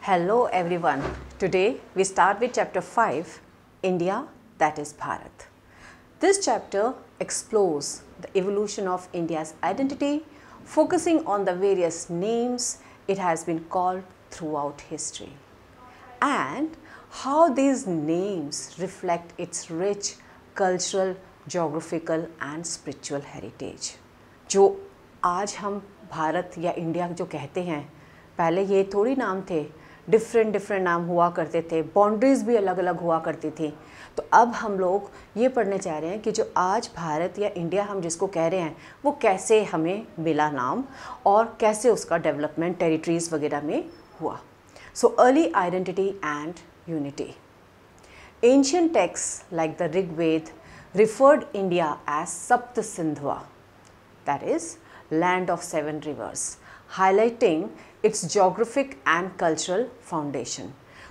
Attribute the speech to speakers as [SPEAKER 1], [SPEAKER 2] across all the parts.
[SPEAKER 1] Hello everyone. Today we start with chapter 5, India, that is Bharat. This chapter explores the evolution of India's identity, focusing on the various names it has been called throughout history and how these names reflect its rich cultural, geographical and spiritual heritage. जो आज हम भारत या India जो कहते हैं, पहले ये थोड़ी नाम थे, डिफरेंट नाम हुआ करते थे, बाउंड्रीज़ भी अलग अलग हुआ करती थी। तो अब हम लोग ये पढ़ने चाह रहे हैं कि जो आज भारत या इंडिया हम जिसको कह रहे हैं वो कैसे हमें मिला नाम और कैसे उसका डेवलपमेंट टेरिटरीज़ वगैरह में हुआ। So early identity and unity. Ancient texts like the Rig Veda referred India as Sapt Sindhva, that is, land of 7 rivers, highlighting its geographic and cultural foundation.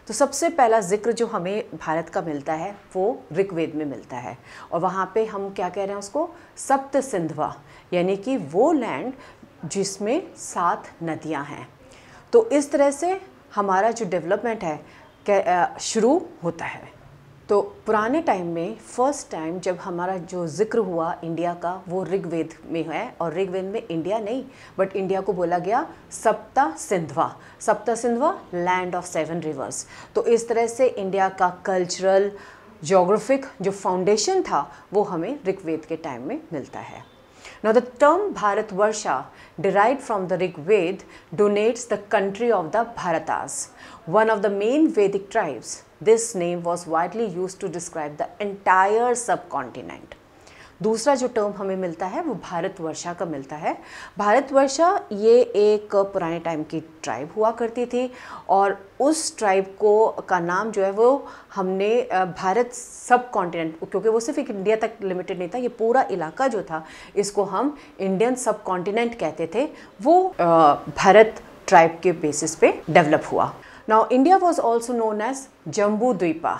[SPEAKER 1] तो सबसे पहला जिक्र जो हमें भारत का मिलता है वो ऋग्वेद में मिलता है और वहाँ पे हम क्या कह रहे हैं उसको सप्त सिंधवा, यानी कि वो लैंड जिसमें 7 नदियाँ हैं। तो इस तरह से हमारा जो डेवलपमेंट है शुरू होता है। तो पुराने टाइम में फर्स्ट टाइम जब हमारा जो जिक्र हुआ इंडिया का वो ऋग्वेद में है और ऋग्वेद में इंडिया नहीं बट इंडिया को बोला गया सप्ता सिंधवा लैंड ऑफ 7 रिवर्स। तो इस तरह से इंडिया का कल्चरल ज्योग्राफिक जो फाउंडेशन था वो हमें ऋग्वेद के टाइम में मिलता है। Now the term Bharatvarsha derived from the Rig Veda denotes the country of the Bharatas, one of the main Vedic tribes. This name was widely used to describe the entire subcontinent. दूसरा जो term हमें मिलता है वो भारतवर्षा का मिलता है। भारतवर्षा ये एक पुराने टाइम की ट्राइब हुआ करती थी और उस ट्राइब को का नाम जो है वो हमने भारत सब कॉन्टिनेंट, क्योंकि वो सिर्फ एक इंडिया तक लिमिटेड नहीं था, ये पूरा इलाका जो था इसको हम इंडियन सब कॉन्टिनेंट कहते थे, वो भारत ट्राइब के बेसिस पे डेवलप हुआ। Now India was also known as Jambu Dvipa,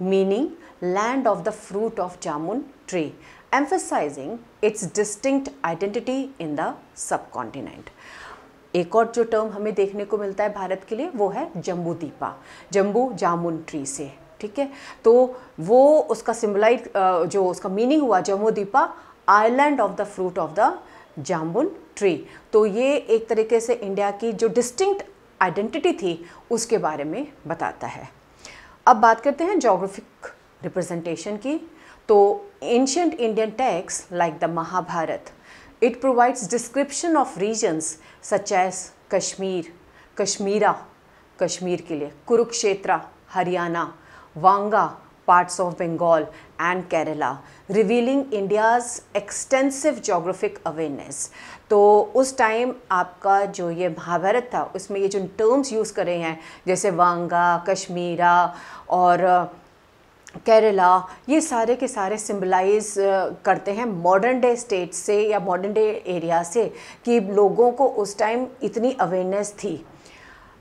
[SPEAKER 1] meaning land of the fruit of jamun tree, emphasizing its distinct identity in the subcontinent. एक और जो टर्म हमें देखने को मिलता है भारत के लिए वो है जम्बू द्वीपा, जम्बू जामुन ट्री से, ठीक है। तो वो उसका सिम्बलाइज जो उसका मीनिंग हुआ Jambu Dvipa island of the fruit of the jamun tree. तो ये एक तरीके से इंडिया की जो डिस्टिंक्ट आइडेंटिटी थी उसके बारे में बताता है। अब बात करते हैं जोग्राफिक रिप्रेजेंटेशन की। तो ancient Indian texts like the Mahabharata, it provides description of regions such as Kashmir, Kashmira, Kashmir के लिए, Kurukshetra, Haryana, Vanga, parts of Bengal and Kerala, revealing India's extensive geographic awareness. तो उस टाइम आपका जो ये महाभारत था उसमें ये जो टर्म्स यूज़ करे हैं जैसे वांगा, कश्मीरा और केरला, ये सारे के सारे सिम्बलाइज करते हैं मॉडर्न डे स्टेट से या मॉडर्न डे एरिया से कि लोगों को उस टाइम इतनी अवेयरनेस थी।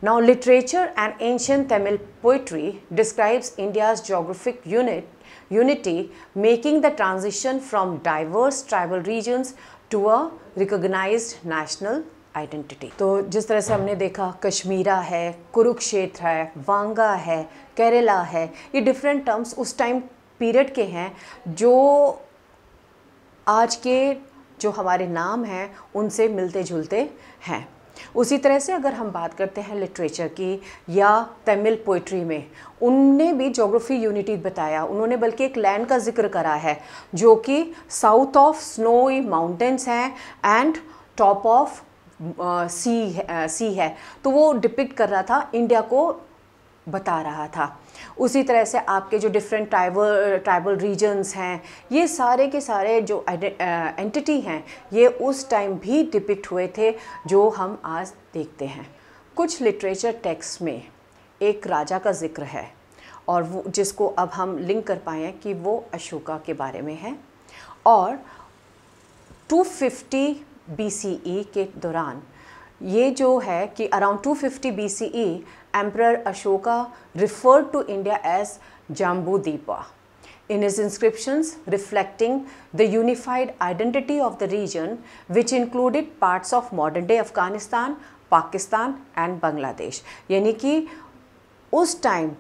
[SPEAKER 1] Now literature and ancient Tamil poetry describes India's geographic unity making the transition from diverse tribal regions to a recognised national identity. तो जिस तरह से हमने देखा कश्मीरा है, कुरुक्षेत्र है, वांगा है, केरला है, ये डिफरेंट टर्म्स उस टाइम पीरियड के हैं जो आज के जो हमारे नाम हैं उनसे मिलते जुलते हैं। उसी तरह से अगर हम बात करते हैं लिटरेचर की या तमिल पोइट्री में, उनने भी ज्योग्राफी यूनिटी बताया। उन्होंने बल्कि एक लैंड का जिक्र करा है जो कि साउथ ऑफ स्नोई माउंटेन्स हैं एंड टॉप ऑफ सी है। तो वो डिपिक्ट कर रहा था, इंडिया को बता रहा था। उसी तरह से आपके जो डिफरेंट ट्राइबल रीजन्स हैं, ये सारे के सारे जो एंटिटी हैं ये उस टाइम भी डिपिक्ट हुए थे जो हम आज देखते हैं। कुछ लिटरेचर टेक्स्ट में एक राजा का जिक्र है और वो जिसको अब हम लिंक कर पाए कि वो अशोका के बारे में है और 250 BCE के दौरान ये जो है कि around 250 BCE emperor Ashoka referred to India as Jambudvipa in his inscriptions reflecting the unified identity of the region which included parts of modern day Afghanistan, Pakistan and Bangladesh, यानी कि उस टाइम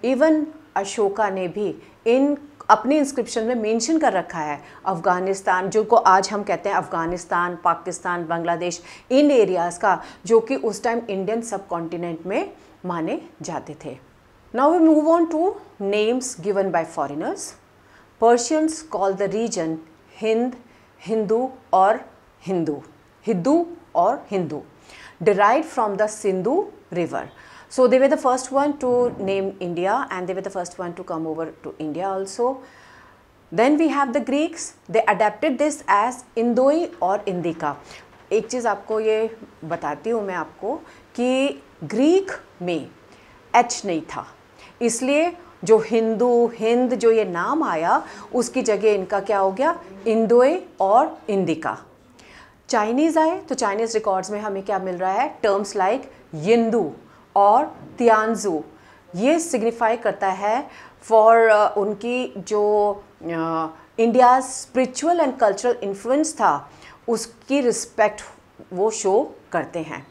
[SPEAKER 1] इवन अशोका ने भी इन अपनी इंस्क्रिप्शन में मेंशन कर रखा है अफ़गानिस्तान, जो को आज हम कहते हैं अफ़गानिस्तान, पाकिस्तान, बांग्लादेश, इन एरियाज़ का, जो कि उस टाइम इंडियन सब कॉन्टिनेंट में माने जाते थे। Now we move on to names given by foreigners. Persians call the region Hind, Hindu और हिंदू, हिंदू और Hindu, derived from the Sindhu river. So they were the first one to name India, and they were the first one to come over to India also. Then we have the Greeks. They adapted this as Indoi और Indica. एक चीज़ आपको ये बताती हूँ मैं आपको कि Greek में H नहीं था, इसलिए जो हिंदू, हिंद जो ये नाम आया उसकी जगह इनका क्या हो गया, इंदोए और इंडिका। चाइनीज़ आए तो चाइनीज़ रिकॉर्ड्स में हमें क्या मिल रहा है, टर्म्स लाइक यिंदू और तियानजू। ये सिग्निफाई करता है फॉर उनकी जो India spiritual and cultural influence था उसकी रिस्पेक्ट वो शो करते हैं।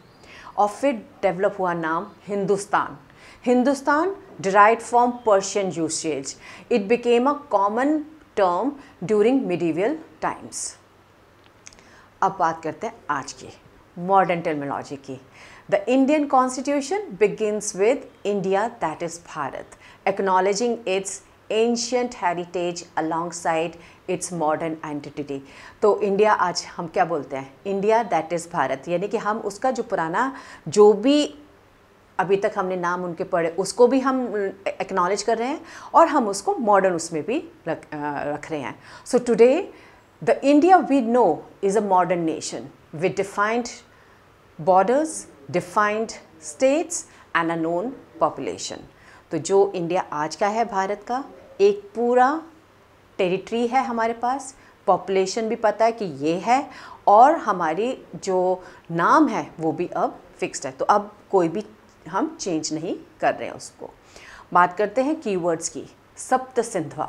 [SPEAKER 1] और फिर डेवलप हुआ नाम Hindustan. Hindustan derived from Persian usage. It became a common term during medieval times. अब बात करते हैं आज की मॉडर्न टर्मिनोलॉजी की। The Indian Constitution begins with India, that is Bharat, acknowledging its ancient heritage alongside its modern identity. तो इंडिया आज हम क्या बोलते हैं, इंडिया दैट इज़ भारत, यानी कि हम उसका जो पुराना जो भी अभी तक हमने नाम उनके पढ़े उसको भी हम एक्नॉलेज कर रहे हैं और हम उसको मॉडर्न उसमें भी रख रहे हैं। So today the India we know is a modern nation with defined borders, defined states and a known population. तो जो इंडिया आज का है भारत का, एक पूरा टेरिटरी है हमारे पास, पॉपुलेशन भी पता है कि ये है, और हमारी जो नाम है वो भी अब फिक्स्ड है, तो अब कोई भी हम चेंज नहीं कर रहे हैं उसको। बात करते हैं कीवर्ड्स की। Sapta Sindhava,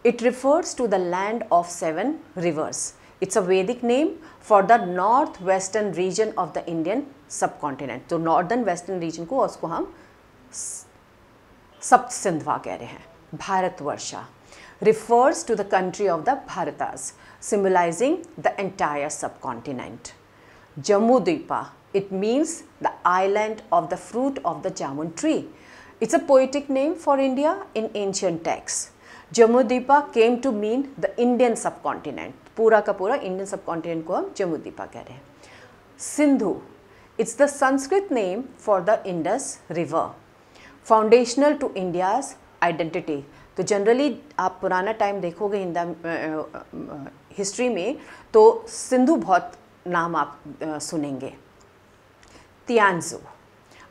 [SPEAKER 1] it refers to the land of 7 rivers. It's a Vedic name for the north western region of the Indian subcontinent. तो नॉर्दर्न वेस्टर्न रीजन को उसको हम सप्त सिंधवा कह रहे हैं। भारतवर्षा refers to the country of the Bharatas, symbolizing the entire subcontinent. Jamudvipa, it means the island of the fruit of the jamun tree. It's a poetic name for India in ancient texts. Jamudvipa came to mean the Indian subcontinent. पूरा का पूरा Indian subcontinent को हम जम्मूद्वीपा कह रहे हैं। Sindhu, it's the Sanskrit name for the Indus River, foundational to India's identity. तो generally आप पुराना टाइम देखोगे हिस्ट्री में तो सिंधु बहुत नाम आप सुनेंगे। Tianzhu,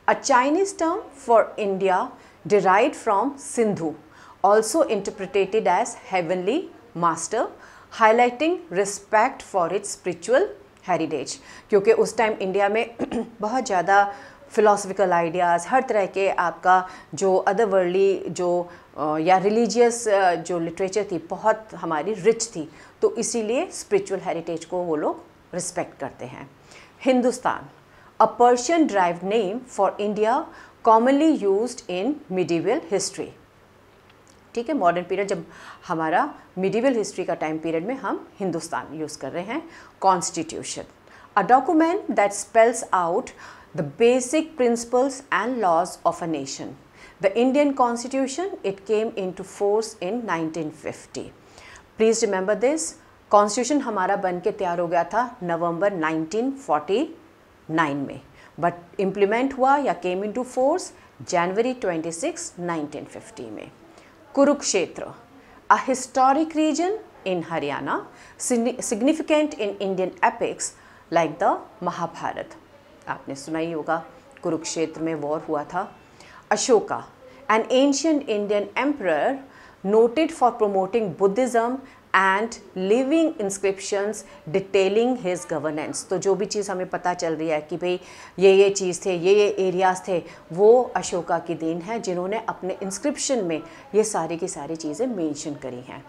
[SPEAKER 1] a Chinese term for India derived from Sindhu, also interpreted as heavenly master, highlighting respect for its spiritual heritage. क्योंकि उस टाइम इंडिया में बहुत ज़्यादा फिलोसफिकल आइडियाज़, हर तरह के आपका जो अदर वर्ल्डली जो या रिलीजियस जो लिटरेचर थी बहुत हमारी रिच थी, तो इसीलिए स्पिरिचुअल हेरिटेज को वो लोग रिस्पेक्ट करते हैं। हिंदुस्तान, अ Persian derived name for India, commonly used in medieval history. ठीक है, मॉडर्न पीरियड जब हमारा मिडिवल हिस्ट्री का टाइम पीरियड में हम हिंदुस्तान यूज़ कर रहे हैं। Constitution, a document that spells out the basic principles and laws of a nation. The Indian Constitution, it came into force in 1950. Please remember this. Constitution हमारा बन के तैयार हो गया था नवंबर 1949 में, but implement हुआ या came into force January 26, 1950 में। Kurukshetra, a historic region in Haryana, significant in Indian epics like the Mahabharata. आपने सुना ही होगा, कुरुक्षेत्र में वॉर हुआ था। Ashoka, an ancient Indian emperor noted for promoting Buddhism and living inscriptions detailing his governance. तो जो भी चीज़ हमें पता चल रही है कि भाई ये चीज़ थे, ये एरियाज़ थे, वो अशोका की देन है, जिन्होंने अपने इंस्क्रिप्शन में ये सारी की सारी चीज़ें मेंशन करी हैं।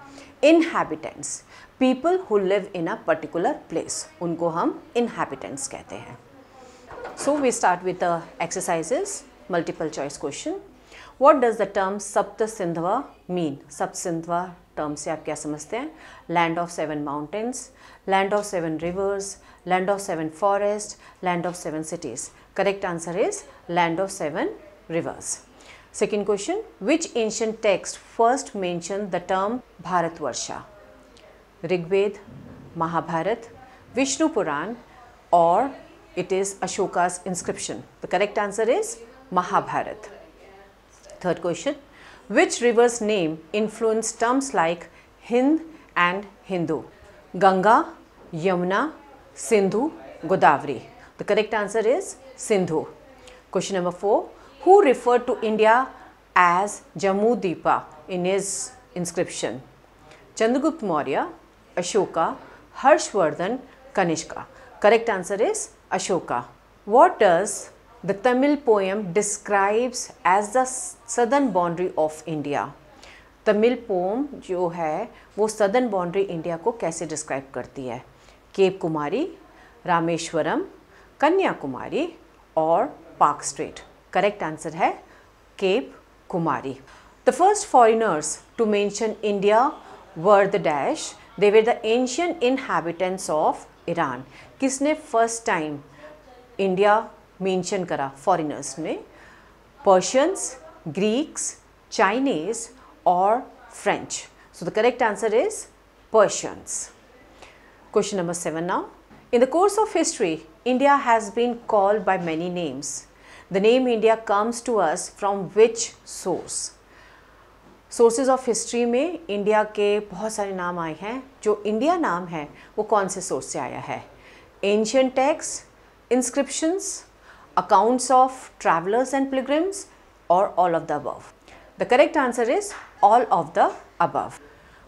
[SPEAKER 1] Inhabitants, people who live in a particular place, उनको हम इनहैबिटेंट्स कहते हैं। So we start with the exercises, multiple choice question. What does the term Sapta Sindhva mean? Sapt Sindhva term से आप क्या समझते हैं? Land of 7 mountains, land of 7 rivers, land of 7 forests, land of 7 cities. Correct answer is land of 7 rivers. Second question, which ancient text first mentioned the term Bharatvarsha? Rigved, Mahabharat, Vishnu Puran, or it is Ashoka's inscription? The correct answer is Mahabharat. Third question, which river's name influenced terms like Hind and Hindu? Ganga, Yamuna, Sindhu, Godavari. The correct answer is Sindhu. Question number 4, who referred to India as Jammu Dipa in his inscription? Chandragupta Maurya, Ashoka, Harshvardhan, Kanishka. Correct answer is Ashoka. What does the Tamil poem describes as the southern boundary of India? Tamil poem जो है वो southern boundary India को कैसे describe करती है? Cape कुमारी, रामेश्वरम, कन्याकुमारी और Palk Strait. Correct answer है Cape Kumari. The first foreigners to mention India were the dash. They were the ancient inhabitants of Iran. किसने फर्स्ट टाइम इंडिया मेंशन करा फॉरेनर्स में? Persians, Greeks, Chinese or French. So the correct answer is Persians. Question number 7 now. In the course of history, India has been called by many names. The name India comes to us from which source? Sources of history में India के बहुत सारे नाम आए हैं. जो India नाम है वो कौन से सोर्स से आया है? Ancient texts, inscriptions, accounts of travelers and pilgrims, or all of the above? The correct answer is all of the above.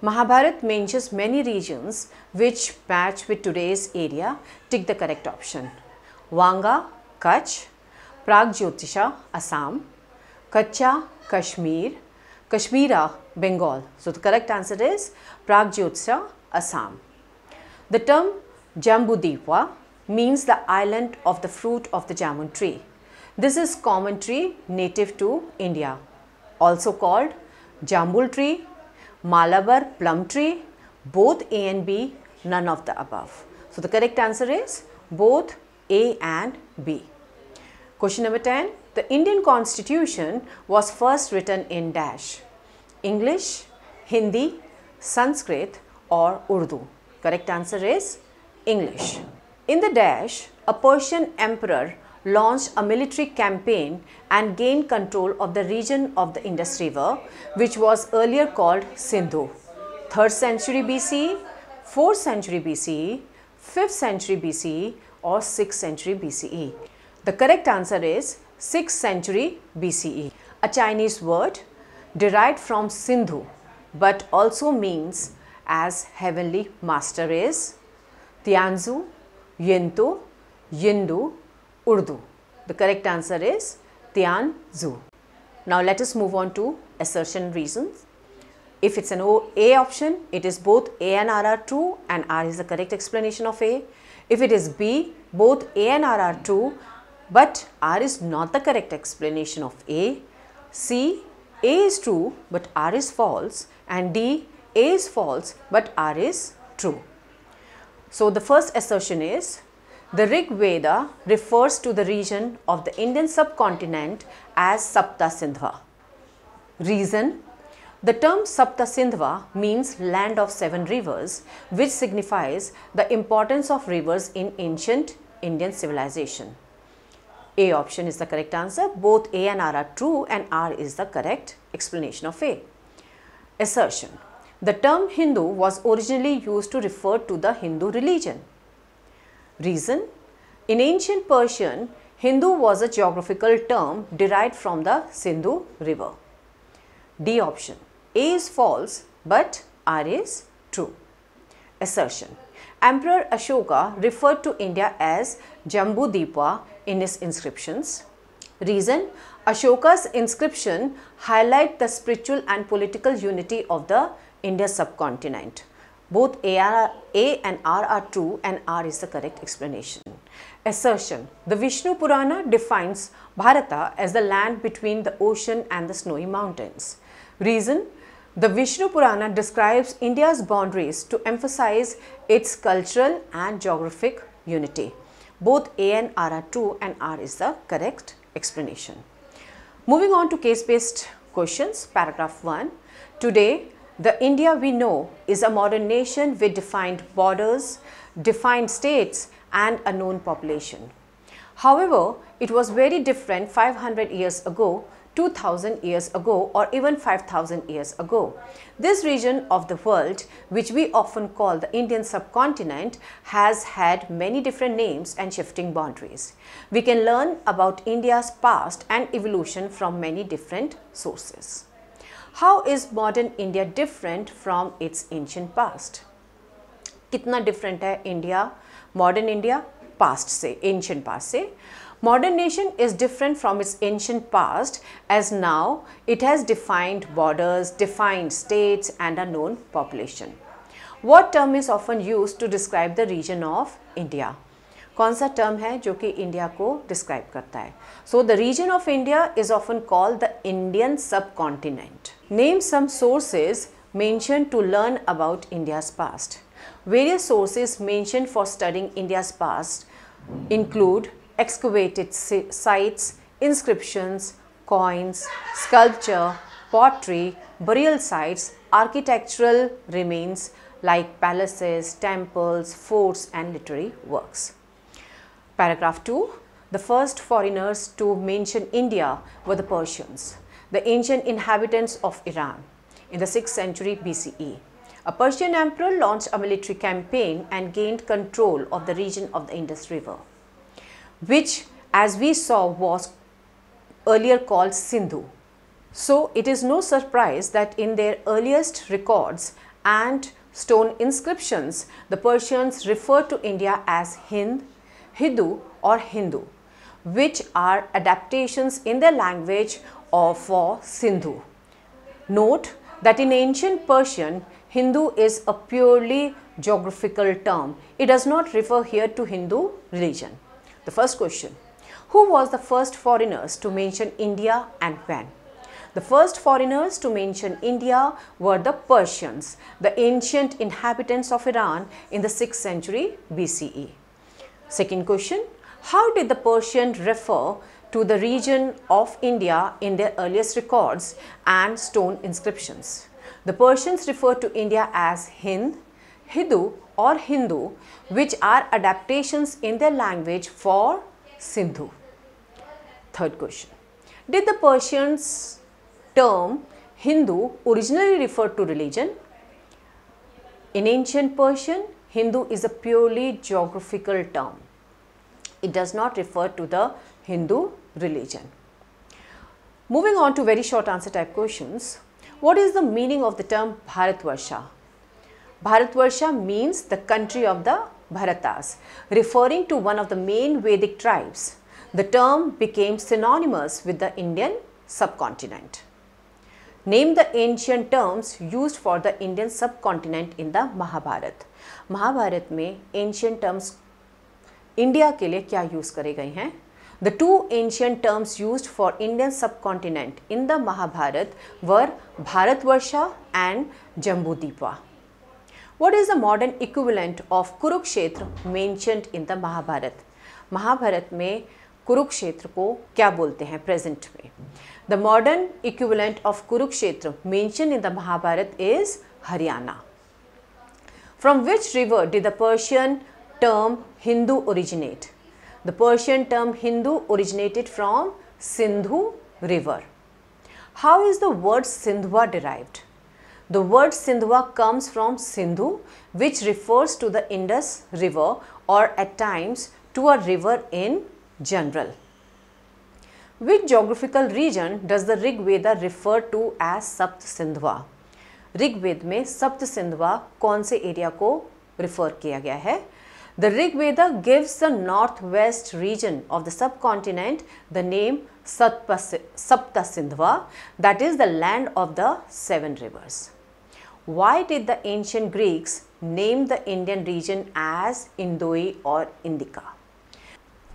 [SPEAKER 1] Mahabharat mentions many regions which match with today's area. Tick the correct option. Wanga, Kutch, Pragjyotisha, Assam, Kutcha, Kashmir, Kashmira, Bengal. So the correct answer is Pragjyotisha, Assam. The term Jambudvipa means the island of the fruit of the jamun tree. This is common tree native to India, also called Jambul tree, Malabar plum tree, both A and B, none of the above. So the correct answer is both A and B. Question number 10. The Indian Constitution was first written in dash. English, Hindi, Sanskrit or Urdu. Correct answer is English. In the dash, a Persian emperor launched a military campaign and gained control of the region of the Indus River, which was earlier called Sindhu. 3rd century BCE, 4th century BCE, 5th century BCE or 6th century BCE. The correct answer is 6th century BCE. A Chinese word derived from Sindhu but also means as heavenly master is Tianzu, Yintu, Yindu, Urdu. The correct answer is Tianzu. Now let us move on to assertion reasons. If it's an A option, it is both A and R are true and R is the correct explanation of A. If it is B, both A and R are true but R is not the correct explanation of A. C, A is true but R is false, and D, A is false but R is true. So the first assertion is the Rig Veda refers to the region of the Indian subcontinent as Sapta Sindhva. Reason: the term Sapta Sindhva means land of 7 rivers, which signifies the importance of rivers in ancient Indian civilization. A option is the correct answer. Both A and R are true and R is the correct explanation of A. Assertion: the term Hindu was originally used to refer to the Hindu religion. Reason: in ancient Persian, Hindu was a geographical term derived from the Sindhu river. D option. A is false but R is true. Assertion: Emperor Ashoka referred to India as Jambudvipa in his inscriptions. Reason: Ashoka's inscription highlight the spiritual and political unity of the India subcontinent. Both A and R are true and R is the correct explanation. Assertion. The Vishnu Purana defines Bharata as the land between the ocean and the snowy mountains. Reason. The Vishnu Purana describes India's boundaries to emphasize its cultural and geographic unity. Both A and R are true and R is the correct explanation. Moving on to case-based questions, paragraph 1. Today, the India we know is a modern nation with defined borders, defined states and a known population. However, it was very different 500 years ago, 2000 years ago or even 5000 years ago. This region of the world, which we often call the Indian subcontinent, has had many different names and shifting boundaries. We can learn about India's past and evolution from many different sources. How is modern India different from its ancient past? कितना different है India, modern India, past से, ancient past से? Modern nation is different from its ancient past as now it has defined borders, defined states and a known population. What term is often used to describe the region of India? कौन सा term है जो कि India को describe करता है? So the region of India is often called the Indian subcontinent. Name some sources mentioned to learn about India's past. Various sources mentioned for studying India's past include excavated sites, inscriptions, coins, sculpture, pottery, burial sites, architectural remains like palaces, temples, forts and literary works. Paragraph 2. The first foreigners to mention India were the Persians, the ancient inhabitants of Iran in the 6th century BCE. A Persian emperor launched a military campaign and gained control of the region of the Indus River, which as we saw was earlier called Sindhu. So it is no surprise that in their earliest records and stone inscriptions, the Persians refer to India as Hind, Hidu or Hindu, which are adaptations in their language for Sindhu. Note that in ancient Persian, Hindu is a purely geographical term. It does not refer here to Hindu religion. The first question, who was the first foreigners to mention India and when? The first foreigners to mention India were the Persians, the ancient inhabitants of Iran in the 6th century BCE. Second question, how did the Persians refer to the region of India in their earliest records and stone inscriptions? The Persians refer to India as Hind, Hidu or Hindu, which are adaptations in their language for Sindhu. Third question, did the Persians term Hindu originally refer to religion? In ancient Persian, Hindu is a purely geographical term. It does not refer to the Hindu religion. Moving on to very short answer type questions. What is the meaning of the term Bharatvarsha? Bharatvarsha means the country of the Bharatas, referring to one of the main Vedic tribes. The term became synonymous with the Indian subcontinent. Name the ancient terms used for the Indian subcontinent in the Mahabharata. Mahabharat में ancient terms India के लिए क्या use करे गए हैं? The two ancient terms used for Indian subcontinent in the Mahabharata were Bharatvarsha and Jambudvipa. What is the modern equivalent of Kurukshetra mentioned in the Mahabharata? Mahabharat में कुरुक्षेत्र को क्या बोलते हैं present में? The modern equivalent of Kurukshetra mentioned in the Mahabharata is Haryana. From which river did the Persian term Hindu originate? The Persian term Hindu originated from Sindhu river. How is the word Sindhva derived? The word Sindhva comes from Sindhu, which refers to the Indus river or at times to a river in general. Which geographical region does the Rig Veda refer to as Sapt Sindhva? Rig वेद में सप्त सिंधवा कौन से area को refer किया गया है? The Rig Veda gives the northwest region of the subcontinent the name Sapta Sindhva, that is the land of the seven rivers. Why did the ancient Greeks name the Indian region as Indoi or Indica?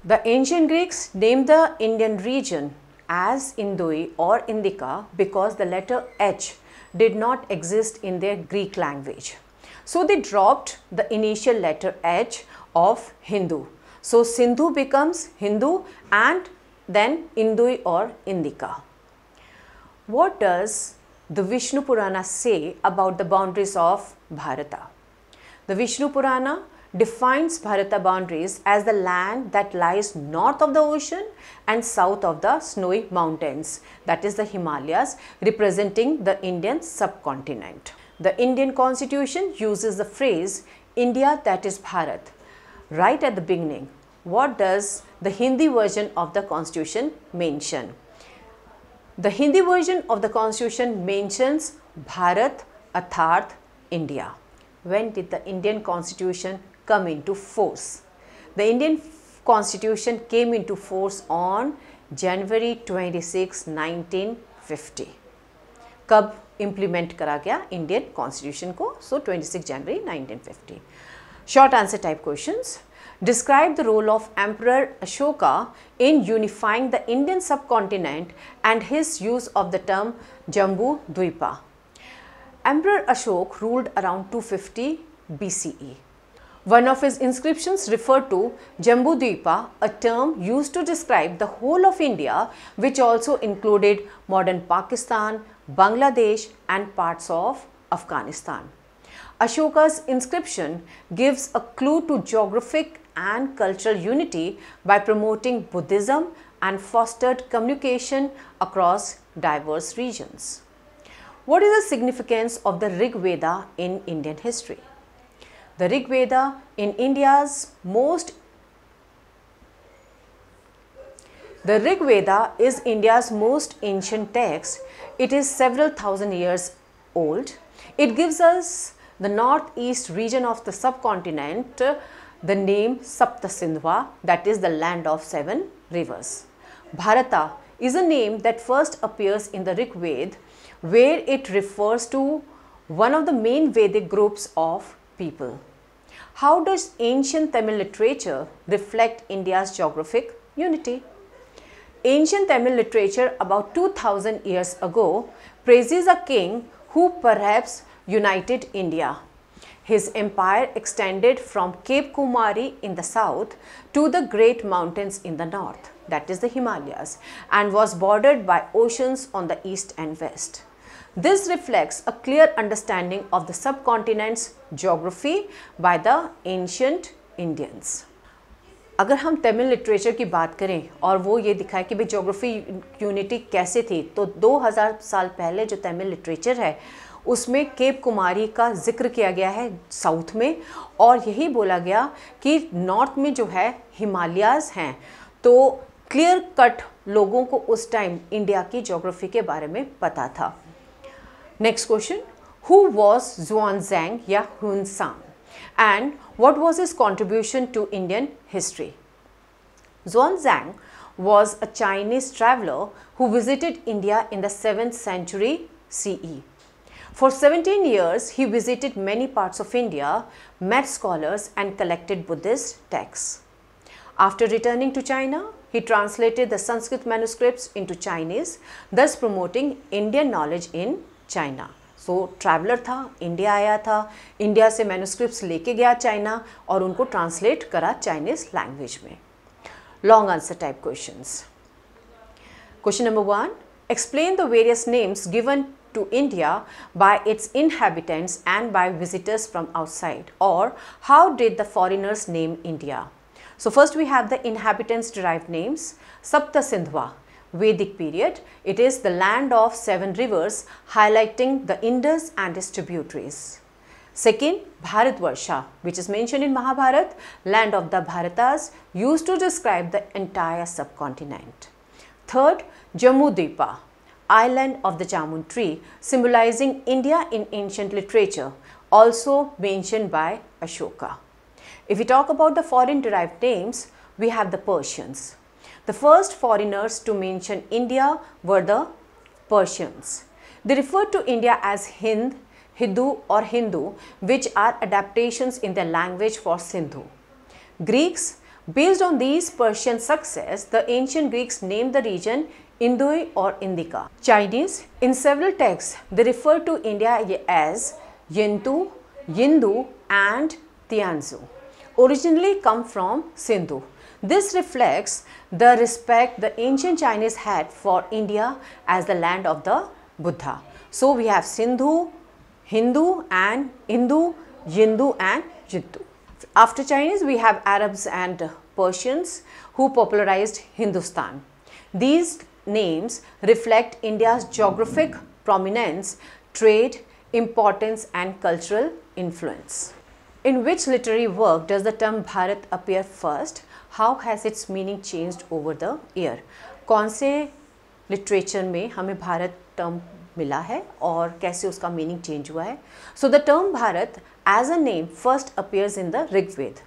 [SPEAKER 1] The ancient Greeks named the Indian region as Indoi or Indica because the letter H did not exist in their Greek language. So they dropped the initial letter H of Hindu. So Sindhu becomes Hindu and then Indoi or Indica. What does the Vishnu Purana say about the boundaries of Bharata? The Vishnu Purana defines Bharata boundaries as the land that lies north of the ocean and south of the snowy mountains, that is the Himalayas, representing the Indian subcontinent. The Indian constitution uses the phrase India that is Bharat right at the beginning. What does the Hindi version of the constitution mention? The Hindi version of the constitution mentions Bharat Arthat India. When did the Indian constitution come into force? The Indian constitution came into force on January 26, 1950. कब implement करा गया Indian constitution को? So 26 January 1950. Short answer type questions. Describe the role of Emperor Ashoka in unifying the Indian subcontinent and his use of the term Jambu Dvipa. Emperor Ashok ruled around 250 BCE. One of his inscriptions referred to Jambu Dvipa, a term used to describe the whole of India, which also included modern Pakistan, Bangladesh and parts of Afghanistan. Ashoka's inscription gives a clue to geographic and cultural unity by promoting Buddhism and fostered communication across diverse regions. What is the significance of the Rig Veda in Indian history? The Rig Veda in The Rig Veda is India's most ancient text. It is several thousand years old. It gives us the northeast region of the subcontinent the name Sapta Sindhva, that is the land of 7 rivers. Bharata is a name that first appears in the Rig Veda, where it refers to one of the main Vedic groups of people. How does ancient Tamil literature reflect India's geographic unity? Ancient Tamil literature about 2000 years ago praises a king who perhaps united India. His empire extended from Cape Kumari in the south to the great mountains in the north, that is the Himalayas, and was bordered by oceans on the east and west. This reflects a clear understanding of the subcontinent's geography by the ancient Indians. अगर हम Tamil literature की बात करें और वो ये दिखाए कि भाई ज्योग्राफी यूनिटी कैसे थी, तो 2000 साल पहले जो तमिल लिटरेचर है उसमें केप कुमारी का जिक्र किया गया है साउथ में, और यही बोला गया कि नॉर्थ में जो है हिमालयाज़ हैं। तो क्लियर कट लोगों को उस टाइम इंडिया की ज्योग्राफी के बारे में पता था। नेक्स्ट क्वेश्चन, हु वॉज ज़ुआनज़ैंग या Hiuen Tsang and what was his contribution to Indian history? Xuanzang was a Chinese traveler who visited India in the 7th century CE. For 17 years, he visited many parts of India, met scholars and collected Buddhist texts. After returning to China, he translated the Sanskrit manuscripts into Chinese, thus promoting Indian knowledge in China. So traveller था, India आया था, India से manuscripts लेके गया China और उनको translate करा Chinese language में। Long answer type questions. Question number 1, explain the various names given to India by its inhabitants and by visitors from outside, और how did the foreigners name India? So first we have the inhabitants derived names. Sapta Sindhava, Vedic period, it is the land of 7 rivers, highlighting the Indus and its tributaries. Second, Bharatvarsha, which is mentioned in Mahabharat, land of the Bharatas, used to describe the entire subcontinent. Third, Jambu Dvipa, island of the Jamun tree, symbolizing India in ancient literature, also mentioned by Ashoka. If we talk about the foreign derived names, we have the Persians. The first foreigners to mention India were the Persians. They referred to India as Hind, Hiddu or Hindu, which are adaptations in their language for Sindhu. Greeks Based on these Persian success, the ancient Greeks named the region Indoi or Indica. Chinese, in several texts, they refer to India as Yintu, Yindu and Tianzu, originally come from Sindhu. This reflects the respect the ancient Chinese had for India as the land of the Buddha. So we have Sindhu, Hindu and Indu, Yindu and Yiddu. After Chinese, we have Arabs and Persians who popularized Hindustan. These names reflect India's geographic prominence, trade, importance and cultural influence. In which literary work does the term Bharat appear first? How has its meaning changed over the year? कौन से literature में हमें Bharat term मिला है और कैसे उसका meaning change हुआ है? So the term Bharat as a name first appears in the Rig Veda.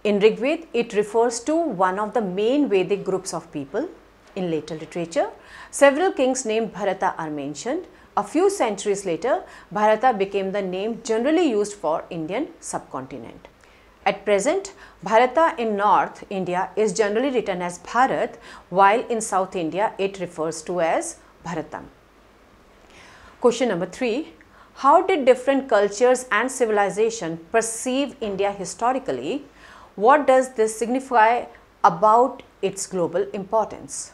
[SPEAKER 1] In Rig Veda, it refers to one of the main Vedic groups of people. In later literature, several kings named Bharata are mentioned. A few centuries later, Bharata became the name generally used for Indian subcontinent. At present, Bharata in North India is generally written as Bharat, while in South India it refers to as Bharatam. Question number 3. How did different cultures and civilization perceive India historically? What does this signify about its global importance?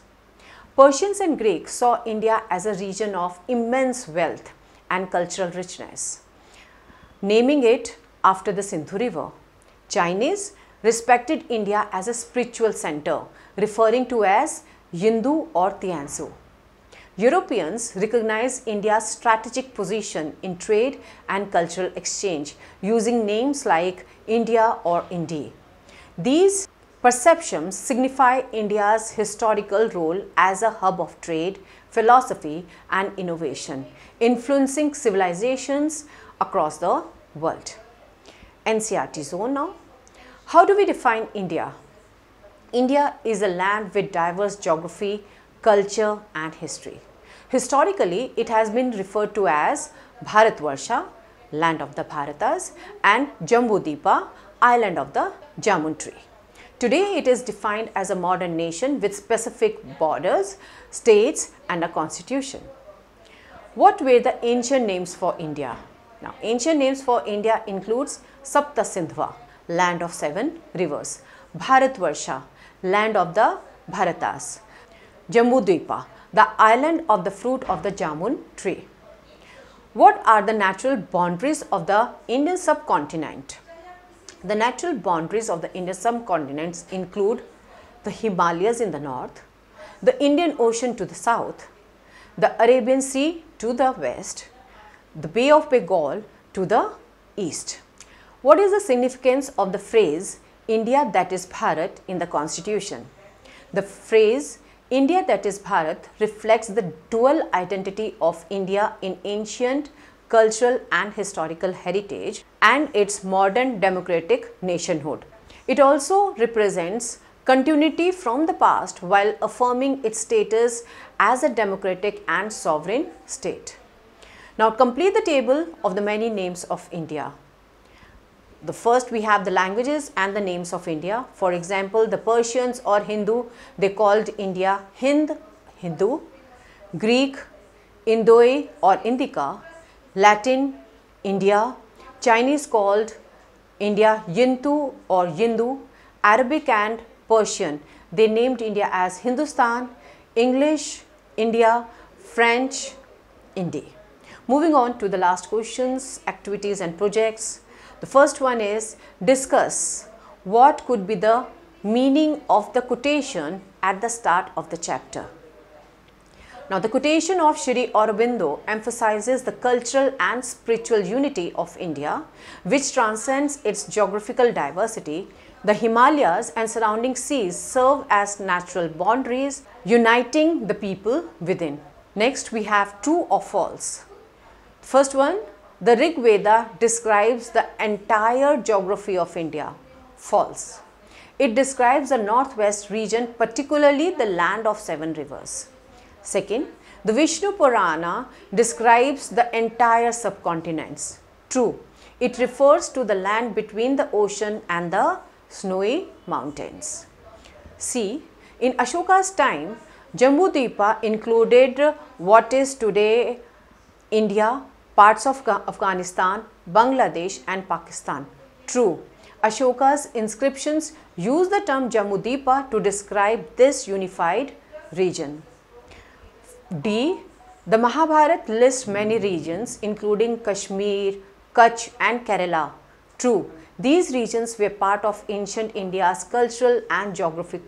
[SPEAKER 1] Persians and Greeks saw India as a region of immense wealth and cultural richness, naming it after the Sindhu River. Chinese respected India as a spiritual center, referring to as Yindu or Tianzu. Europeans recognized India's strategic position in trade and cultural exchange, using names like India or Indi. These perceptions signify India's historical role as a hub of trade, philosophy and innovation, influencing civilizations across the world. NCERT zone now. How do we define India? India is a land with diverse geography, culture and history. Historically, it has been referred to as Bharatvarsha, land of the Bharatas, and Jambudvipa, island of the Jamun tree. Today, it is defined as a modern nation with specific borders, states and a constitution. What were the ancient names for India? Now, ancient names for India includes Sapta Sindhva, land of 7 rivers, Bharatvarsha, land of the Bharatas, Jambudvipa, the island of the fruit of the Jamun tree. What are the natural boundaries of the Indian subcontinent? The natural boundaries of the Indian subcontinent include the Himalayas in the north, the Indian Ocean to the south, the Arabian Sea to the west, the Bay of Bengal to the east. What is the significance of the phrase India that is Bharat in the constitution? The phrase India that is Bharat reflects the dual identity of India in ancient cultural and historical heritage and its modern democratic nationhood. It also represents continuity from the past while affirming its status as a democratic and sovereign state. Now complete the table of the many names of India. The first we have the languages and the names of India. For example, the Persians or Hindu, they called India Hind, Hindu, Greek, Indoi or Indica, Latin, India, Chinese called India Yintu or Yindu, Arabic and Persian, they named India as Hindustan, English, India, French, Indi. Moving on to the last questions, activities and projects. The first one is discuss what could be the meaning of the quotation at the start of the chapter. Now, the quotation of Shri Aurobindo emphasizes the cultural and spiritual unity of India, which transcends its geographical diversity. The Himalayas and surrounding seas serve as natural boundaries, uniting the people within. Next, we have true or false. First one, the Rig Veda describes the entire geography of India. False. It describes the northwest region, particularly the land of 7 rivers. Second, the Vishnu Purana describes the entire subcontinents. True. It refers to the land between the ocean and the snowy mountains. C. In Ashoka's time, Jambu-Dwipa included what is today India, parts of Afghanistan, Bangladesh and Pakistan. True. Ashoka's inscriptions use the term Jambu-Dwipa to describe this unified region. D. The Mahabharata lists many regions including Kashmir, Kutch and Kerala. True. These regions were part of ancient India's cultural and geographic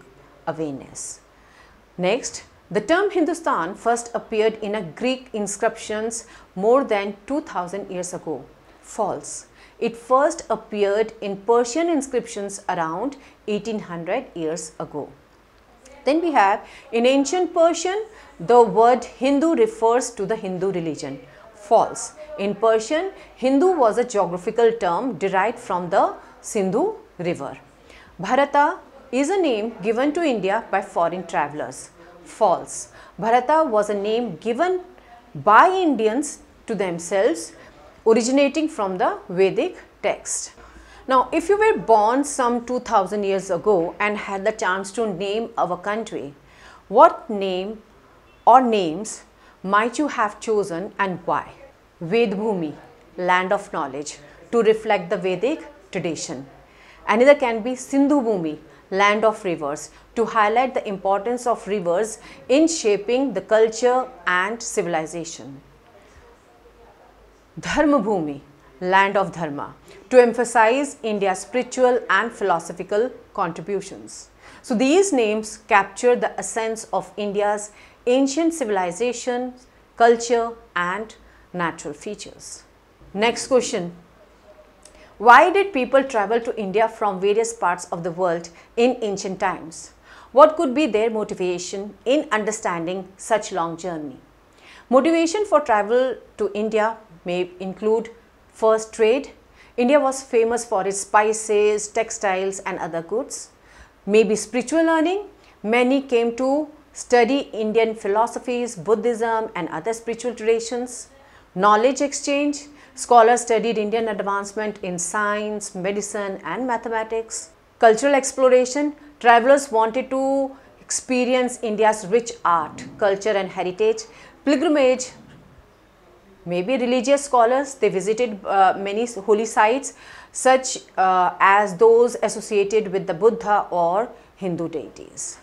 [SPEAKER 1] awareness. Next, the term Hindustan first appeared in a Greek inscriptions more than 2000 years ago. False. It first appeared in Persian inscriptions around 1800 years ago. Then we have, in ancient Persian, the word Hindu refers to the Hindu religion. False. In Persian, Hindu was a geographical term derived from the Sindhu river. Bharata is a name given to India by foreign travelers. False. Bharata was a name given by Indians to themselves, originating from the Vedic text. Now, if you were born some 2000 years ago and had the chance to name our country, what name or names might you have chosen and why? Vedbhumi, land of knowledge, to reflect the Vedic tradition. Another can be Sindhu Bhumi, land of rivers, to highlight the importance of rivers in shaping the culture and civilization. Dharma Bhumi, land of Dharma, to emphasize India's spiritual and philosophical contributions. So these names capture the essence of India's ancient civilization, culture and natural features. Next question. Why did people travel to India from various parts of the world in ancient times? What could be their motivation in understanding such long journey? Motivation for travel to India may include first, trade. India was famous for its spices, textiles and other goods. Maybe spiritual learning. Many came to study Indian philosophies, Buddhism and other spiritual traditions. Knowledge exchange. Scholars studied Indian advancement in science, medicine and mathematics. Cultural exploration. Travelers wanted to experience India's rich art, culture and heritage. Pilgrimage. Maybe religious scholars, they visited many holy sites such as those associated with the Buddha or Hindu deities.